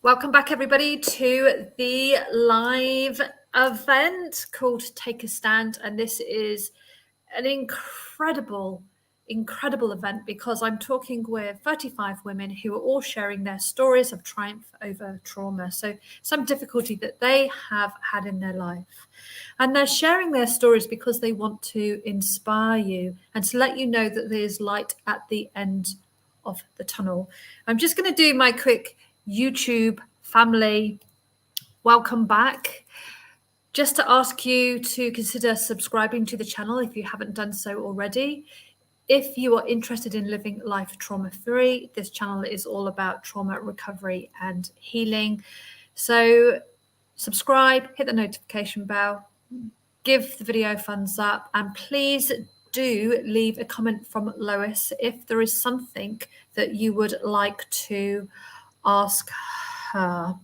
Welcome back, everybody, to the live event called Take a Stand. And this is an incredible event because I'm talking with 35 women who are all sharing their stories of triumph over trauma. So some difficulty that they have had in their life. And they're sharing their stories because they want to inspire you and to let you know that there's light at the end of the tunnel. I'm just going to do my quick YouTube family welcome back. Just to ask you to consider subscribing to the channel if you haven't done so already. If you are interested in living life trauma-free, this channel is all about trauma recovery and healing. So subscribe, hit the notification bell, give the video a thumbs up, and please do leave a comment from Lois if there is something that you would like to ask her.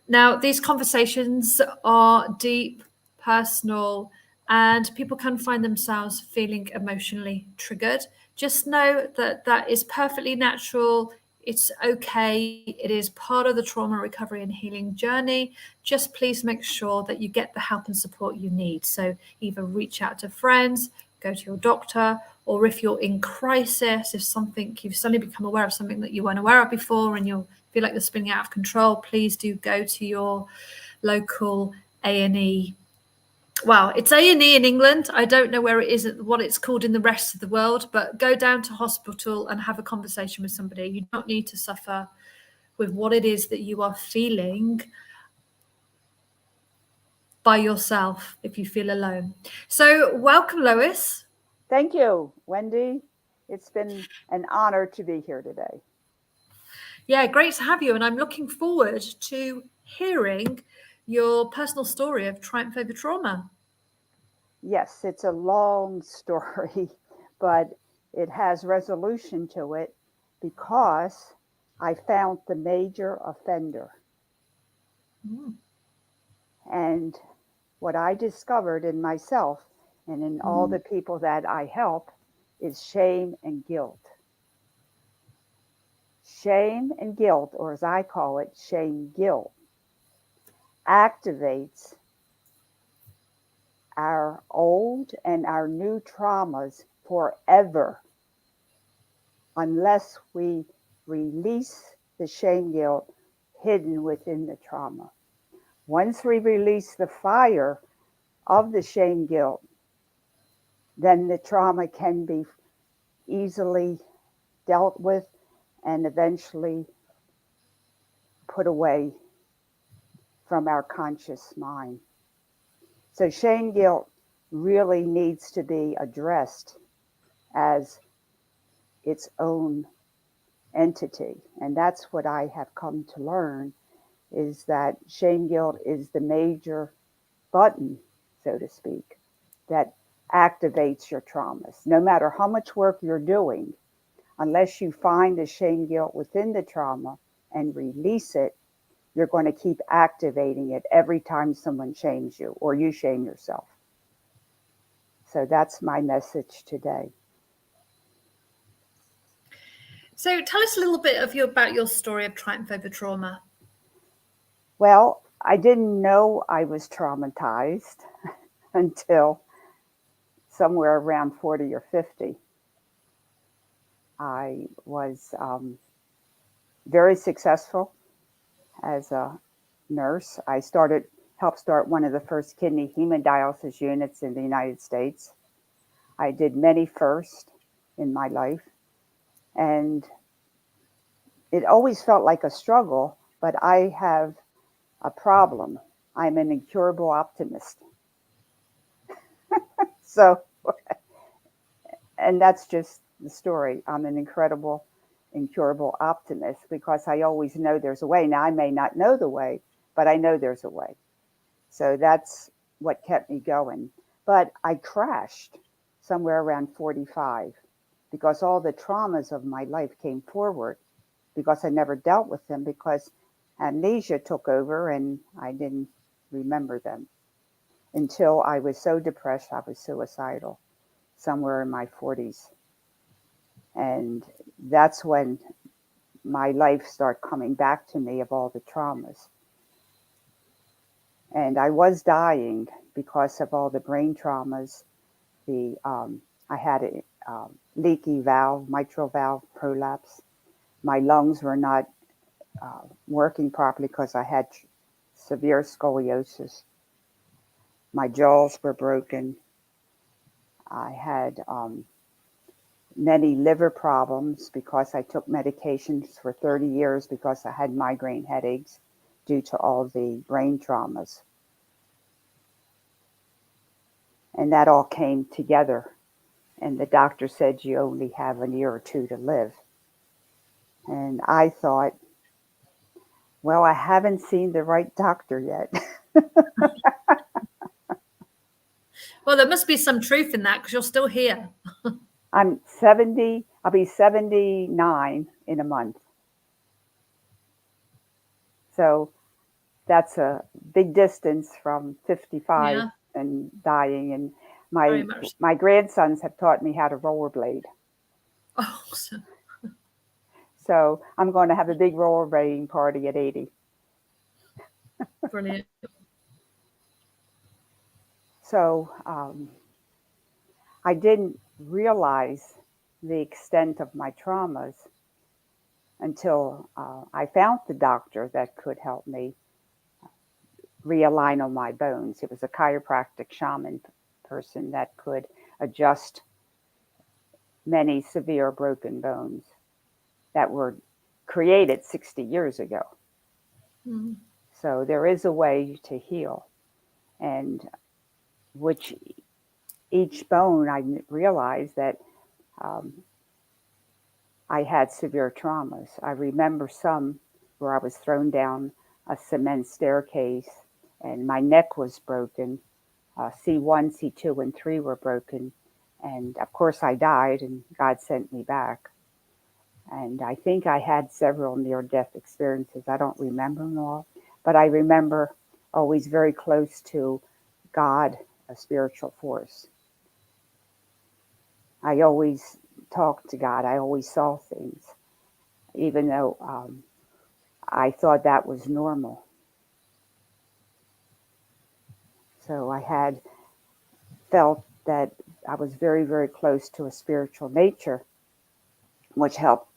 Now, these conversations are deep, personal, and people can find themselves feeling emotionally triggered. Just know that that is perfectly natural. It's okay. It is part of the trauma recovery and healing journey. Just please make sure that you get the help and support you need. So either reach out to friends, go to your doctor, or if you're in crisis, if something you've suddenly become aware of something that you weren't aware of before and you feel like you're spinning out of control, please do go to your local A&E. Well, it's A&E in England. I don't know where it is, what it's called in the rest of the world, but go down to hospital and have a conversation with somebody. You don't need to suffer with what it is that you are feeling by yourself if you feel alone. So welcome, Lois. Thank you, Wendy. It's been an honor to be here today. Yeah, great to have you. And I'm looking forward to hearing your personal story of triumph over trauma. Yes, it's a long story, but it has resolution to it because I found the major offender. And what I discovered in myself and in all the people that I help is shame and guilt. Shame and guilt, or as I call it, shame guilt, activates our old and our new traumas forever unless we release the shame guilt hidden within the trauma. Once we release the fire of the shame guilt, then the trauma can be easily dealt with and eventually put away from our conscious mind. So shame guilt really needs to be addressed as its own entity. And that's what I have come to learn, is that shame guilt is the major button, so to speak, that activates your traumas. No matter how much work you're doing, unless you find the shame guilt within the trauma and release it, you're going to keep activating it every time someone shames you or you shame yourself. So that's my message today. So tell us a little bit about your story of triumph over trauma. Well, I didn't know I was traumatized until somewhere around 40 or 50. I was very successful as a nurse. I helped start one of the first kidney hemodialysis units in the United States. I did many firsts in my life, and it always felt like a struggle, but I have a problem. I'm an incurable optimist. So, and that's just the story. I'm an incurable optimist because I always know there's a way. Now, I may not know the way, but I know there's a way. So that's what kept me going. But I crashed somewhere around 45 because all the traumas of my life came forward because I never dealt with them because amnesia took over and I didn't remember them until I was so depressed I was suicidal somewhere in my 40s. And that's when my life started coming back to me of all the traumas. And I was dying because of all the brain traumas. I had a leaky valve, mitral valve prolapse. My lungs were not working properly because I had severe scoliosis. My jaws were broken. I had many liver problems because I took medications for 30 years because I had migraine headaches due to all the brain traumas. And that all came together. And the doctor said, you only have a year or two to live. And I thought, well, I haven't seen the right doctor yet. Well, there must be some truth in that because you're still here. I'm 70, I'll be 79 in a month. So that's a big distance from 55 Yeah, and dying. And very much. my grandsons have taught me how to rollerblade. Oh, So I'm going to have a big rollerblading party at 80. brilliant. So I didn't realize the extent of my traumas until I found the doctor that could help me realign on my bones. It was a chiropractic shaman person that could adjust many severe broken bones that were created 60 years ago. Mm. So there is a way to heal, and which each bone I realized that I had severe traumas. I remember some where I was thrown down a cement staircase and my neck was broken. C1, C2, and 3 were broken. And of course, I died and God sent me back. And I think I had several near death experiences. I don't remember them all, but I remember always very close to God, a spiritual force. I always talked to God. I always saw things, even though I thought that was normal. So I had felt that I was very, very close to a spiritual nature, which helped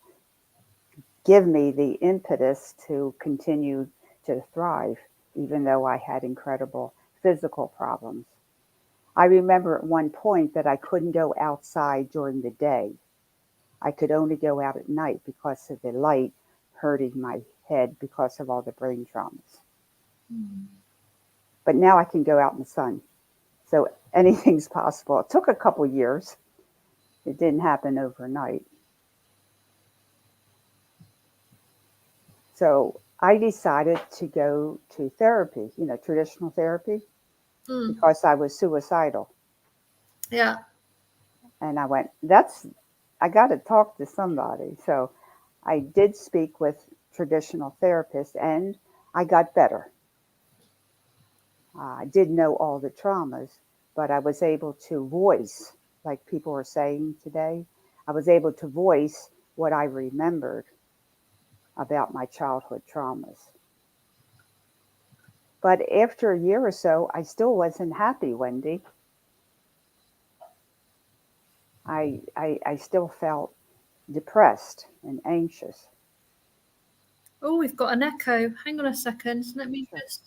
give me the impetus to continue to thrive, even though I had incredible physical problems. I remember at one point that I couldn't go outside during the day. I could only go out at night because of the light hurting my head because of all the brain traumas. Mm. But now I can go out in the sun. So anything's possible. It took a couple years. It didn't happen overnight. So I decided to go to therapy, traditional therapy, Mm. because I was suicidal. Yeah. And I went, I got to talk to somebody. So I did speak with traditional therapists and I got better. I didn't know all the traumas, but I was able to voice, like people are saying today, I was able to voice what I remembered about my childhood traumas. But after a year or so, I still wasn't happy, Wendy. I still felt depressed and anxious. Oh, we've got an echo. Hang on a second. Let me Sure. just.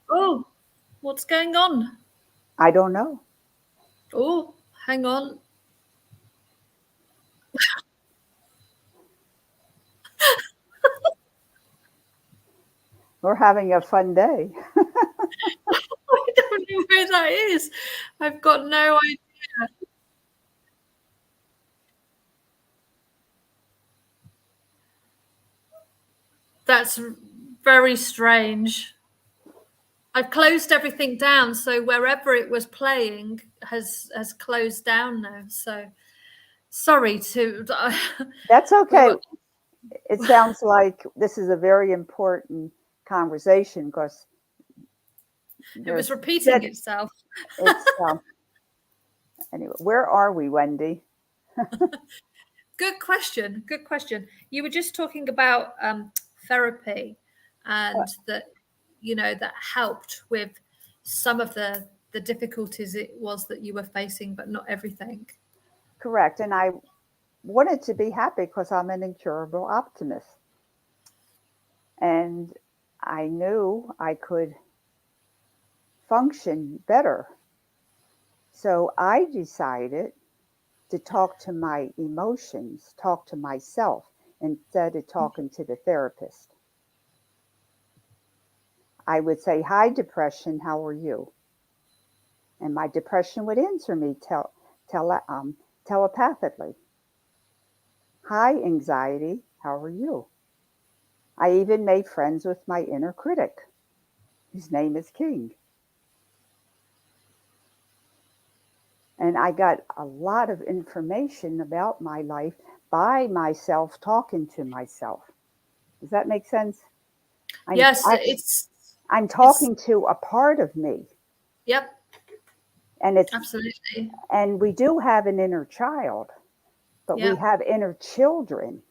Oh, what's going on? I don't know. Oh, hang on. We're having a fun day. I don't know where that is. I've got no idea. That's very strange. I've closed everything down, so wherever it was playing has closed down now. So sorry to. That's We okay. were. It sounds like this is a very important conversation because It was there's repeating that itself. it's Anyway, where are we, Wendy? Good question. Good question. You were just talking about therapy, and that that helped with some of the difficulties it was that you were facing, but not everything. Correct. And I wanted to be happy because I'm an incurable optimist. And I knew I could function better. So I decided to talk to my emotions, talk to myself instead of talking to the therapist. I would say, "Hi, depression, how are you?" And my depression would answer me telepathically. "Hi, anxiety, how are you?" I even made friends with my inner critic. His name is King. And I got a lot of information about my life by myself talking to myself. Does that make sense? I'm Yes, actually I'm it's talking to a part of me, yep, and it's absolutely. and we do have an inner child, but we Yep. have inner children.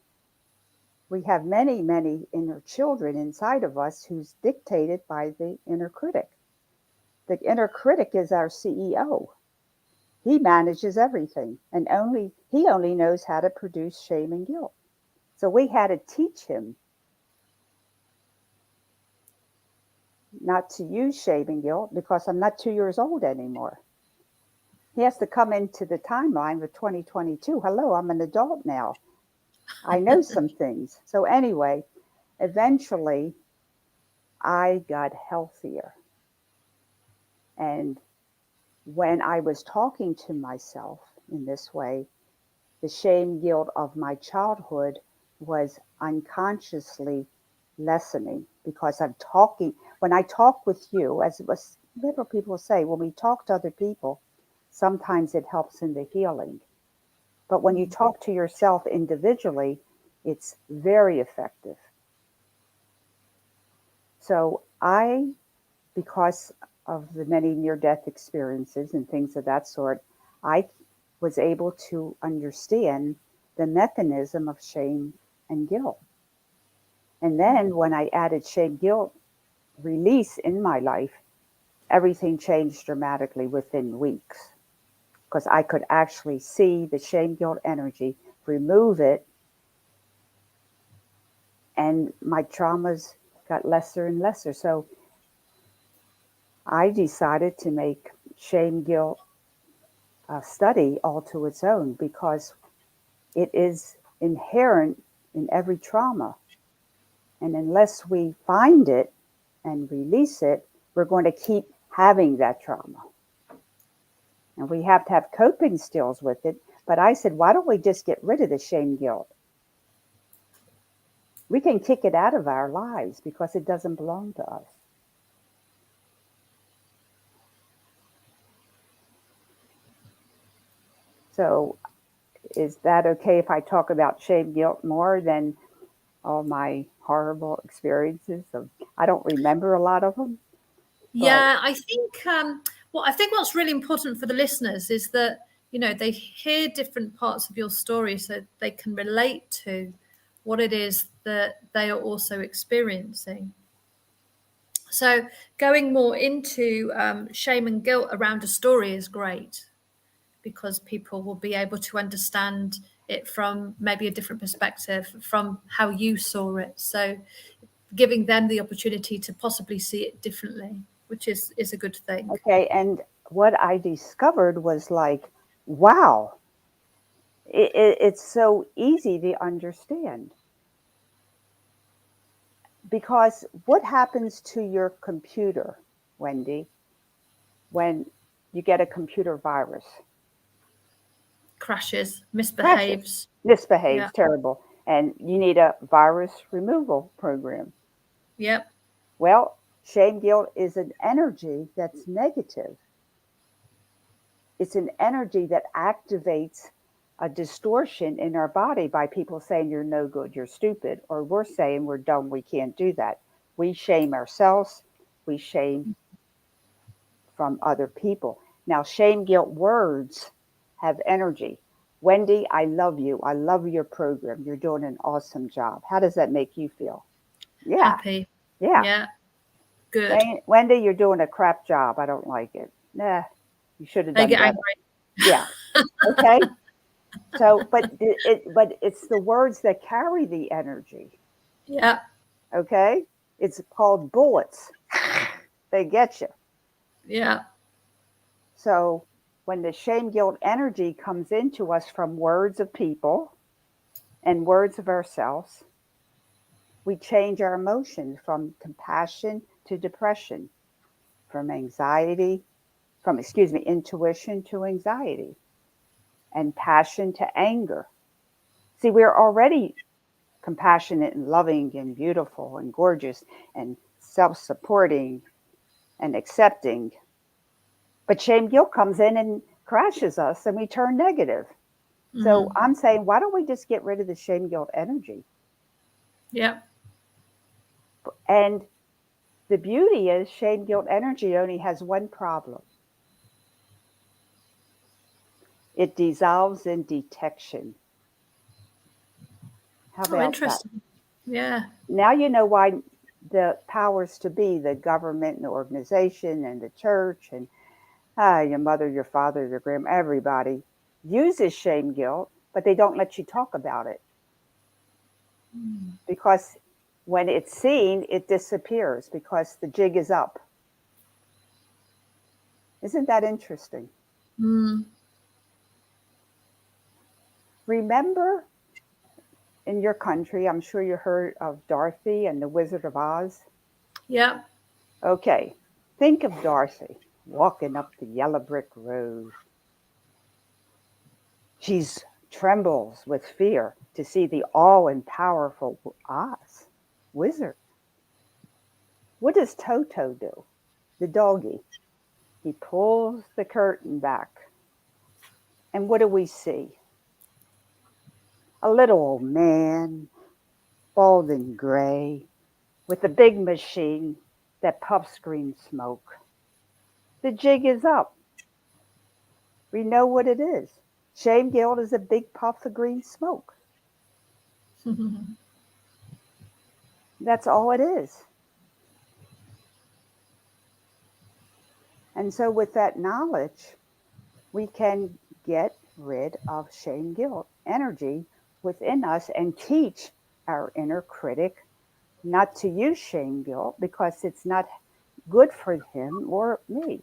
We have many, many inner children inside of us who's dictated by the inner critic. The inner critic is our CEO. He manages everything, and he only knows how to produce shame and guilt. So we had to teach him not to use shame and guilt because I'm not 2 years old anymore. He has to come into the timeline of 2022. Hello, I'm an adult now. I know some things. So anyway, eventually I got healthier. And when I was talking to myself in this way, the shame guilt of my childhood was unconsciously lessening because I'm talking. When I talk with you, as it was, several people say, when we talk to other people, sometimes it helps in the healing. But when you talk to yourself individually, it's very effective. So because of the many near death experiences and things of that sort, I was able to understand the mechanism of shame and guilt. And then when I added shame guilt release in my life, everything changed dramatically within weeks because I could actually see the shame guilt energy, remove it, and my traumas got lesser and lesser. So I decided to make shame guilt a study all to its own because it is inherent in every trauma. And unless we find it and release it, we're going to keep having that trauma. And we have to have coping skills with it. But I said, why don't we just get rid of the shame guilt? We can kick it out of our lives because it doesn't belong to us. So is that okay if I talk about shame guilt more than all my horrible experiences? I don't remember a lot of them, but Yeah, I think I think what's really important for the listeners is that they hear different parts of your story so they can relate to what it is that they are also experiencing. So going more into shame and guilt around a story is great because people will be able to understand it from maybe a different perspective from how you saw it. So giving them the opportunity to possibly see it differently, which is a good thing. okay. And what I discovered was like, wow, it's so easy to understand. Because what happens to your computer, Wendy, when you get a computer virus? Crashes, Crashes, misbehaves. misbehaves, Yeah. terrible. And you need a virus removal program. Yep. Well, shame guilt is an energy that's negative. It's an energy that activates a distortion in our body by people saying you're no good, you're stupid, or we're saying we're dumb, we can't do that. We shame ourselves, we shame from other people. Now, shame, guilt words have energy. Wendy, I love you. I love your program. You're doing an awesome job. How does that make you feel? Yeah, Happy. yeah. Yeah. Good. Wendy, you're doing a crap job. I don't like it. Nah, you should have They done get better. angry. Yeah. Okay. So, but it's the words that carry the energy. Yeah. Okay. It's called bullets. They get you. Yeah. So when the shame guilt energy comes into us from words of people and words of ourselves, we change our emotions from compassion to depression, from intuition to anxiety, and passion to anger. See, we're already compassionate and loving and beautiful and gorgeous and self supporting and accepting. But shame guilt comes in and crashes us and we turn negative. So Mm. I'm saying, why don't we just get rid of the shame guilt energy? Yeah. And the beauty is, shame guilt energy only has one problem: it dissolves in detection. How Oh, about that? interesting. Yeah. Now you know why the powers to be, the government and the organization and the church and your mother, your father, your grandma, everybody uses shame guilt, but they don't let you talk about it because when it's seen, it disappears because the jig is up. Isn't that interesting? Mm. Remember in your country, I'm sure you heard of Dorothy and the Wizard of Oz. Yeah. Okay, think of Dorothy walking up the yellow brick road. She trembles with fear to see the all and powerful Oz wizard. What does Toto do? The doggy. He pulls the curtain back. And what do we see? A little old man, bald and gray, with a big machine that puffs green smoke. The jig is up. We know what it is. Shame guilt is a big puff of green smoke. That's all it is. And so, with that knowledge, we can get rid of shame guilt energy within us and teach our inner critic not to use shame guilt because it's not good for him or me.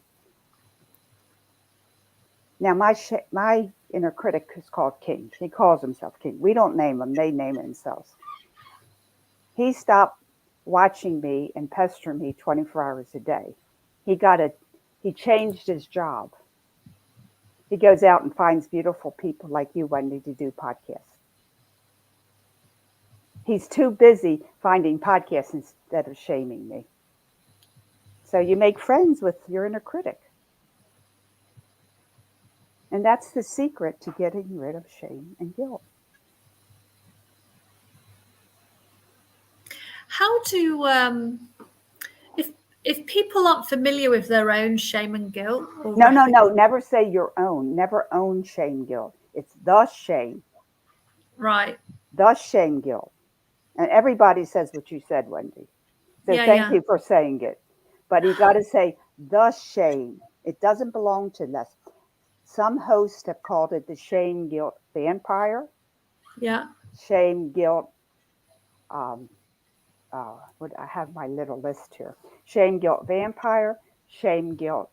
Now, my inner critic is called King. He calls himself King. We don't name him, they name themselves. He stopped watching me and pestering me 24 hours a day. He changed his job. He goes out and finds beautiful people like you, Wendy, to do podcasts. He's too busy finding podcasts instead of shaming me. So you make friends with your inner critic. And that's the secret to getting rid of shame and guilt. How do if people aren't familiar with their own shame and guilt or No, no, no. Never say your own. Never own shame guilt. It's the shame. Right. The shame guilt. And everybody says what you said, Wendy. So Yeah, thank yeah. you for saying it. But you got to say the shame. It doesn't belong to us. Some hosts have called it the shame guilt vampire, Yeah. shame guilt. Um, what I have my little list here: shame guilt vampire, shame guilt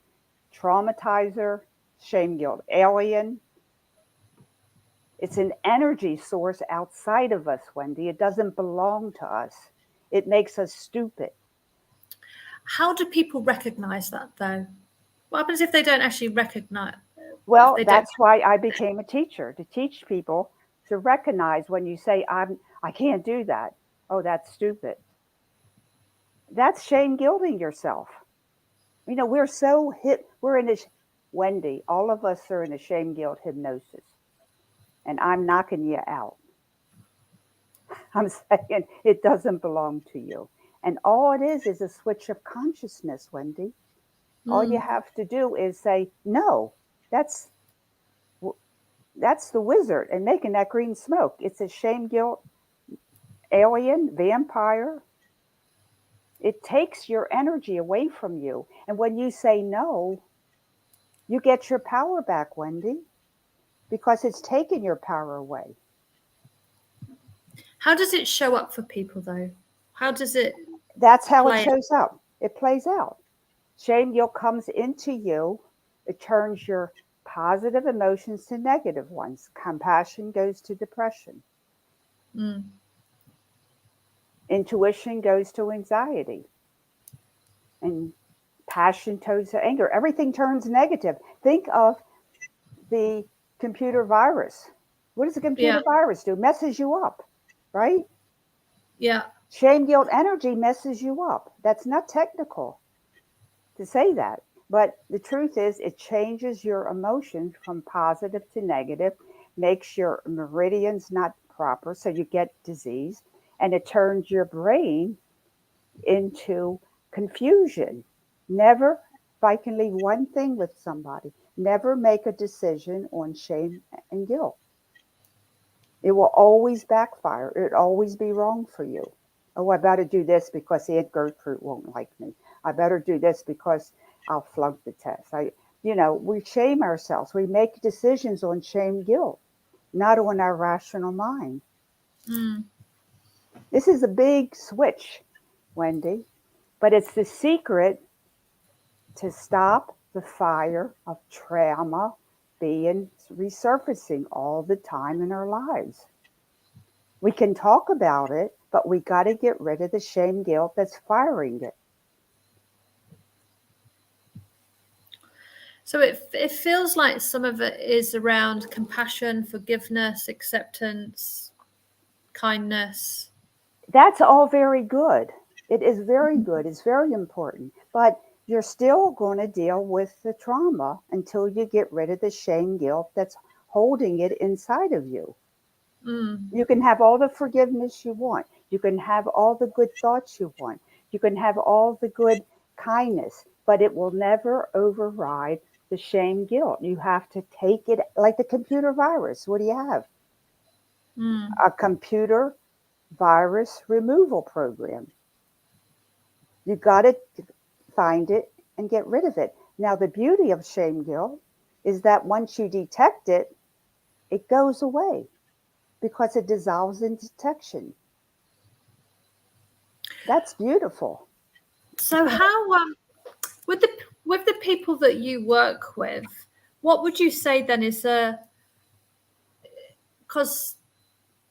traumatizer, shame guilt alien. It's an energy source outside of us, Wendy. It doesn't belong to us. It makes us stupid. How do people recognize that though? What happens if they don't actually recognize if Well, they don't that's why I became a teacher, to teach people to recognize when you say I can't do that. Oh, that's stupid. That's shame guilting yourself. You know, we're so hit we're in this Wendy, all of us are in a shame guilt hypnosis. And I'm knocking you out. I'm saying it doesn't belong to you. And all it is a switch of consciousness, Wendy. All you have to do is say, no, that's the wizard and making that green smoke. It's a shame, guilt, alien, vampire. It takes your energy away from you. And when you say no, you get your power back, Wendy, because it's taken your power away. How does it show up for people, though? How does it? That's how it shows up. It plays out. Shame, guilt comes into you. It turns your positive emotions to negative ones. Compassion goes to depression. Intuition goes to anxiety. And passion turns to anger. Everything turns negative. Think of the computer virus. What does a computer virus do? Messes you up, right? Yeah. Shame, guilt, energy messes you up. That's not technical to say that. But the truth is, it changes your emotions from positive to negative, makes your meridians not proper, so you get disease, and it turns your brain into confusion. Never, if I can leave one thing with somebody, never make a decision on shame and guilt. It will always backfire. It will always be wrong for you. Oh, I better do this because Aunt Gertrude won't like me. I better do this because I'll flunk the test. We shame ourselves. We make decisions on shame, guilt, not on our rational mind. This is a big switch, Wendy, but it's the secret to stop the fire of trauma being resurfacing all the time in our lives. We can talk about it, but we got to get rid of the shame, guilt that's firing it. So it feels like some of it is around compassion, forgiveness, acceptance, kindness. That's all very good. It is very good. It's very important. But you're still going to deal with the trauma until you get rid of the shame, guilt that's holding it inside of you. You can have all the forgiveness you want. You can have all the good thoughts you want. You can have all the good kindness, but it will never override the shame, guilt. You have to take it like the computer virus. What do you have? A computer virus removal program. You got to find it and get rid of it. Now, the beauty of shame, guilt is that once you detect it, it goes away because it dissolves in detection. That's beautiful. So how with the people that you work with, what would you say then is because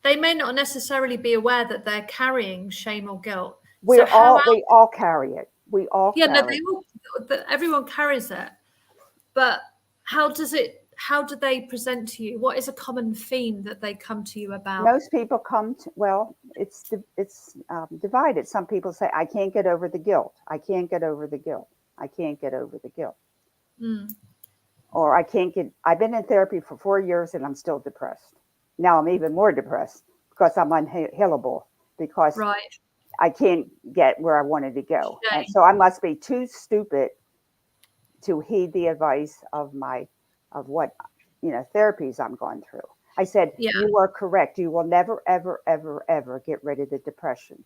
they may not necessarily be aware that they're carrying shame or guilt. We all carry it. We all carry it. Everyone carries it. But how do they present to you? What is a common theme that they come to you about? Most people it's divided. Some people say, I can't get over the guilt. I can't get over the guilt. I can't get over the guilt. Or I've been in therapy for 4 years and I'm still depressed. Now I'm even more depressed because I'm unhealable because I can't get where I wanted to go. And so I must be too stupid to heed the advice of what therapies I'm going through. I said, you are correct. You will never, ever, ever, ever get rid of the depression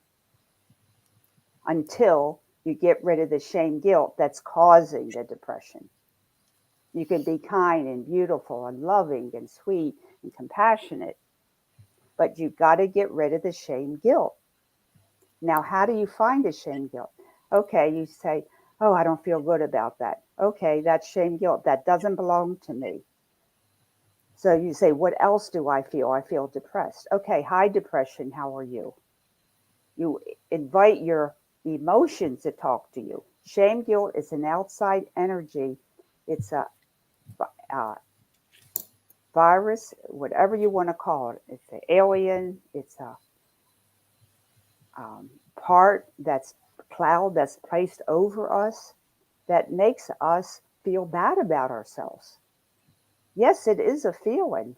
until you get rid of the shame, guilt that's causing the depression. You can be kind and beautiful and loving and sweet and compassionate, but you got to get rid of the shame, guilt. Now, how do you find the shame, guilt? Okay, you say, oh, I don't feel good about that. Okay, that's shame, guilt. That doesn't belong to me. So you say, what else do I feel? I feel depressed. Okay, hi, depression. How are you? You invite your emotions to talk to you. Shame, guilt is an outside energy. It's a virus, whatever you want to call it. It's an alien. It's a cloud that's placed over us that makes us feel bad about ourselves. Yes, it is a feeling,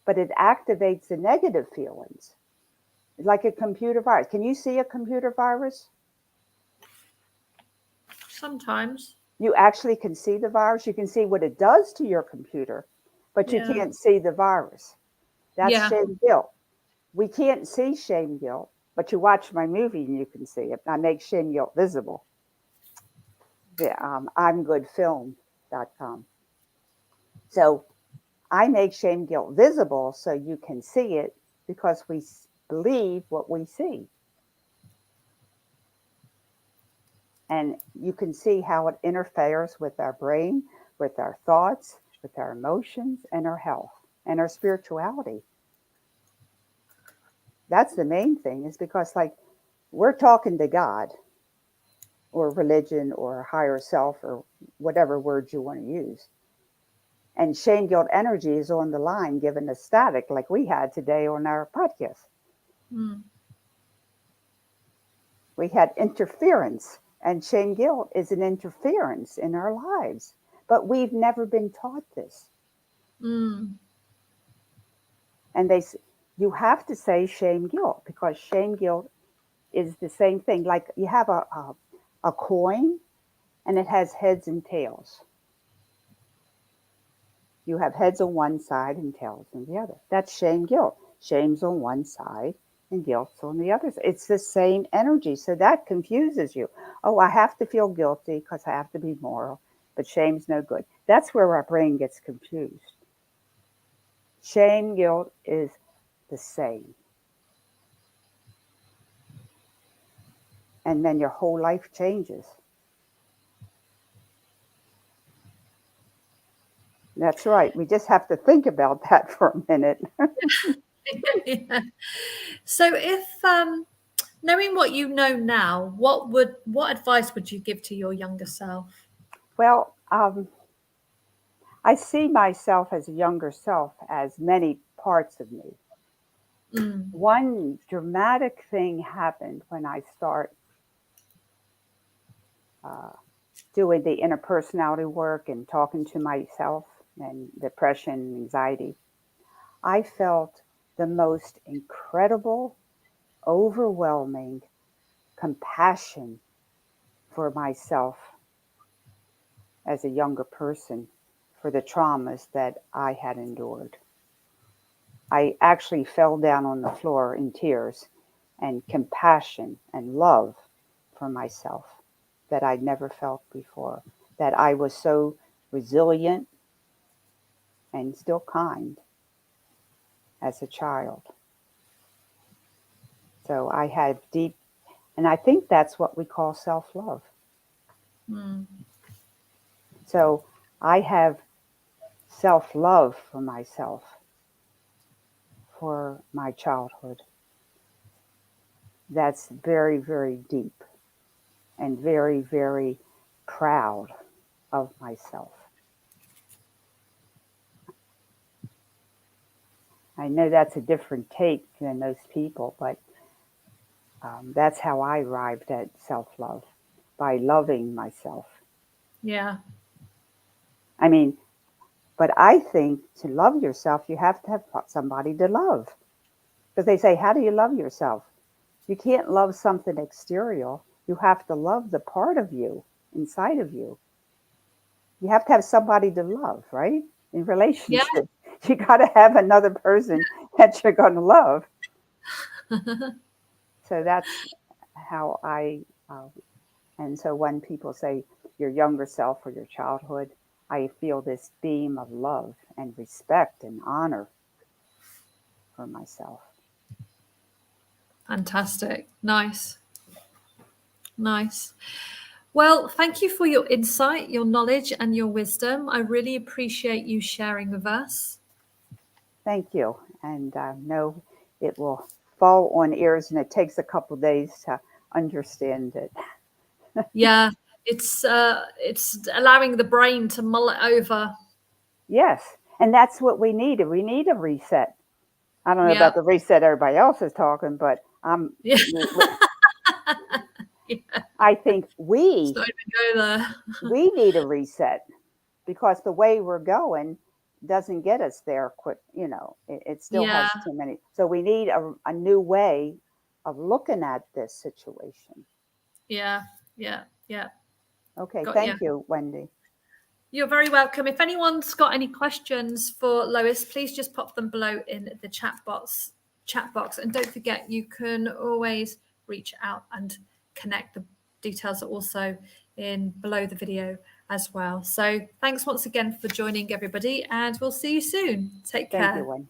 but it activates the negative feelings. It's like a computer virus. Can you see a computer virus? Sometimes. You actually can see the virus. You can see what it does to your computer, but you Yeah. can't see the virus. That's Yeah. shame guilt. We can't see shame guilt, but you watch my movie and you can see it. I make shame guilt visible. I'mGoodFilm.com. So I make shame guilt visible so you can see it because we believe what we see. And you can see how it interferes with our brain, with our thoughts, with our emotions, and our health, and our spirituality. That's the main thing, is because, like, we're talking to God or religion or higher self or whatever words you want to use. And shame guilt energy is on the line giving us static like we had today on our podcast. Mm. We had interference, and shame guilt is an interference in our lives. But we've never been taught this. Mm. And you have to say shame guilt because shame guilt is the same thing. Like you have a coin and it has heads and tails. You have heads on one side and tails on the other. That's shame guilt. Shame's on one side and guilt's on the other. It's the same energy. So that confuses you. Oh, I have to feel guilty because I have to be moral, but shame's no good. That's where our brain gets confused. Shame guilt is the same. And then your whole life changes. That's right. We just have to think about that for a minute. Yeah. So if knowing what you know now, what advice would you give to your younger self? Well, I see myself as a younger self as many parts of me. Mm. One dramatic thing happened when I start uh, doing the interpersonality work and talking to myself and depression and anxiety. I felt the most incredible, overwhelming compassion for myself as a younger person for the traumas that I had endured. I actually fell down on the floor in tears and compassion and love for myself that I'd never felt before. That I was so resilient and still kind as a child. So I had deep, and I think that's what we call self love. Mm. So I have self love for myself, for my childhood. That's very, very deep and very, very proud of myself. I know that's a different take than most people, but that's how I arrived at self love, by loving myself. Yeah. I mean, but I think to love yourself, you have to have somebody to love. Because they say, how do you love yourself? You can't love something exterior. You have to love the part of you inside of you. You have to have somebody to love, right? In Yeah. relationship, you got to have another person that you're going to love. So that's how and so when people say your younger self or your childhood, I feel this beam of love and respect and honor for myself. Fantastic. Nice. Nice. Well, thank you for your insight, your knowledge, and your wisdom. I really appreciate you sharing with us. Thank you. And know it will fall on ears, and it takes a couple days to understand it. Yeah, it's allowing the brain to mull it over. Yes. And that's what we need. We need a reset. I don't know Yeah. about the reset everybody else is talking, but Yeah. Yeah. I think Let's not even go there. we need a reset because the way we're going doesn't get us there quick. It still Yeah. has too many. So we need a new way of looking at this situation. Yeah. Yeah. Yeah. Okay, Got thank you. you, Wendy. You're very welcome. If anyone's got any questions for Lois, please just pop them below in the chat box. And don't forget, you can always reach out and connect. The details are also in below the video as well. So thanks once again for joining, everybody, and we'll see you soon. Take care. Thank you, Wendy.